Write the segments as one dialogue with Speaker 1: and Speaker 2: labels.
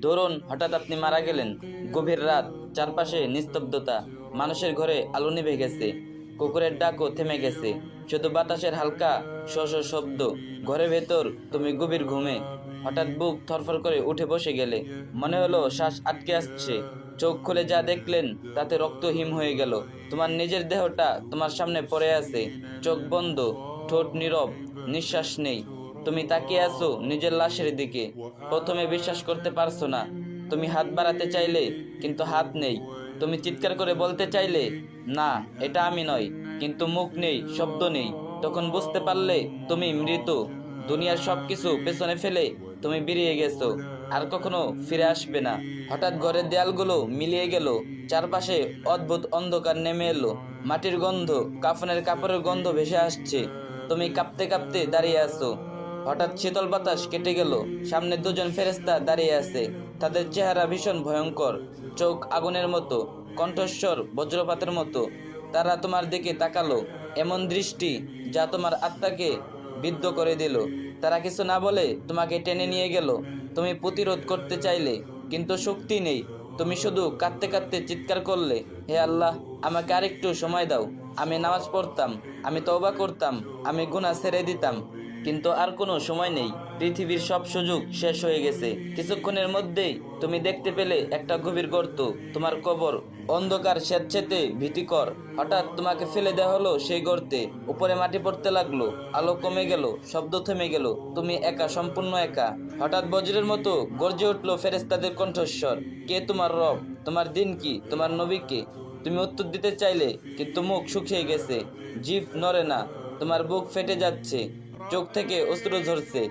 Speaker 1: ধরুন হঠাৎ আপনি মারা গেলেন। গভীর রাত, চারপাশে নিস্তব্ধতা, মানুষের ঘরে আলো নিভে গেছে, কুকুরের ডাকও থেমে গেছে, শুধু বাতাসের হালকা শশ শব্দ। ঘরের ভেতর তুমি গভীর ঘুমে। হঠাৎ বুক থরফর করে উঠে বসে গেলে, মনে হলো শ্বাস আটকে আসছে। চোখ খুলে যা দেখলেন তাতে রক্ত হিম হয়ে গেল। তোমার নিজের দেহটা তোমার সামনে পড়ে আছে, চোখ বন্ধ, ঠোঁট নীরব, নিঃশ্বাস নেই। তুমি তাকিয়ে আছো নিজের লাশের দিকে। প্রথমে বিশ্বাস করতে পারছো না। তুমি হাত বাড়াতে চাইলে, কিন্তু হাত নেই। তুমি চিৎকার করে বলতে চাইলে, না এটা আমি নয়, কিন্তু মুখ নেই, শব্দ নেই। তখন বুঝতে পারলে তুমি মৃত। দুনিয়ার সবকিছু পেছনে ফেলে তুমি বেরিয়ে গেছো, আর কখনো ফিরে আসবে না। হঠাৎ ঘরের দেয়ালগুলো মিলিয়ে গেল, চারপাশে অদ্ভুত অন্ধকার নেমে এলো। মাটির গন্ধ, কাফনের কাপড়ের গন্ধ ভেসে আসছে। তুমি কাঁপতে কাঁপতে দাঁড়িয়ে আছো। হঠাৎ শীতল বাতাস কেটে গেল। সামনে দুজন ফেরেশতা দাঁড়িয়ে আছে। তাদের চেহারা ভীষণ ভয়ঙ্কর, চোখ আগুনের মতো, কণ্ঠস্বর বজ্রপাতের মতো। তারা তোমার দিকে তাকালো, এমন দৃষ্টি যা তোমার আত্মাকে বিদ্ধ করে দিল। তারা কিছু না বলে তোমাকে টেনে নিয়ে গেল। তুমি প্রতিরোধ করতে চাইলে, কিন্তু শক্তি নেই। তুমি শুধু কাঁদতে কাঁদতে চিৎকার করলে, হে আল্লাহ, আমাকে আরেকটু সময় দাও। আমি নামাজ পড়তাম, আমি তওবা করতাম, আমি গুনাহ ছেড়ে দিতাম, কিন্তু আর কোনো সময় নেই। পৃথিবীর সব সুযোগ শেষ হয়ে গেছে। কিছুক্ষণের মধ্যেই তুমি দেখতে পেলে একটা গভীর গর্ত, তোমার কবর। অন্ধকার স্বেচ্ছেতে ভীতিকর। হঠাৎ তোমাকে ফেলে দেওয়া হলো সেই গর্তে। উপরে মাটি পড়তে লাগলো, আলো কমে গেল, শব্দ থেমে গেল। তুমি একা, সম্পূর্ণ একা। হঠাৎ বজ্রের মতো গর্জে উঠলো ফেরেশতাদের কণ্ঠস্বর, কে তোমার রব? তোমার দিন কি? তোমার নবী কে? তুমি উত্তর দিতে চাইলে, কিন্তু মুখ শুকিয়ে গেছে, জিভ নড়ে না, তোমার বুক ফেটে যাচ্ছে, চোখ থেকে অশ্রু ঝরছে।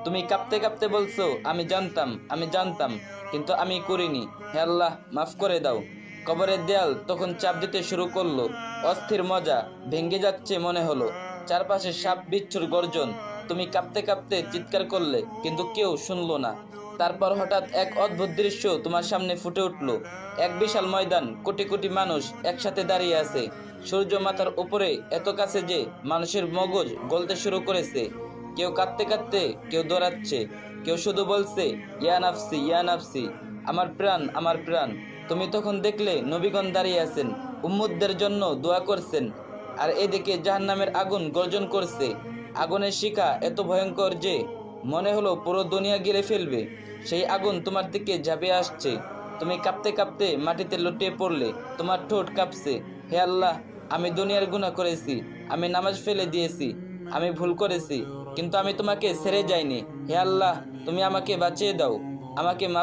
Speaker 1: তুমি কাঁপতে কাঁপতে বলছো, আমি জানতাম, আমি জানতাম, কিন্তু আমি করিনি। হে আল্লাহ, মাফ করে দাও। কবরের দেয়াল তখন চাপ দিতে শুরু করলো। অস্থির মজা, ভেঙে যাচ্ছে মনে হলো। চারপাশে সাপ বিচ্ছুর গর্জন। তুমি কাঁপতে কাঁপতে চিৎকার করলে, কিন্তু কেউ শুনলো না। তারপর হঠাৎ এক অদ্ভুত দৃশ্য তোমার সামনে ফুটে উঠলো। এক বিশাল ময়দান, কোটি কোটি মানুষ একসাথে দাঁড়িয়ে আছে। সূর্য মাথার উপরে, এত কাছে যে মানুষের মগজ গলতে শুরু করেছে। কেউ কাঁদতে কাঁদতে, কেউ দৌড়াচ্ছে, কেউ শুধু বলছে, ইয়া নাফসি, ইয়া নাফসি, আমার প্রাণ, আমার প্রাণ। তুমি তখন দেখলে নবীগণ দাঁড়িয়ে আছেন, উম্মতদের জন্য দোয়া করছেন। আর এদিকে জাহান্নামের আগুন গর্জন করছে। আগুনের শিখা এত ভয়ঙ্কর যে মনে হলো পুরো দুনিয়া গিলে ফেলবে। সেই আগুন তোমার দিকে ঝাঁপিয়ে আসছে। তুমি কাঁপতে কাঁপতে মাটিতে লুটিয়ে পড়লে, তোমার ঠোঁট কাঁপছে। হে আল্লাহ, আমি দুনিয়ার গুনাহ করেছি, আমি নামাজ ফেলে দিয়েছি, আমি ভুল করেছি, কিন্তু আমি তোমাকে ছেড়ে যাইনি। হে আল্লাহ, তুমি আমাকে বাঁচিয়ে দাও, আমাকে মাফ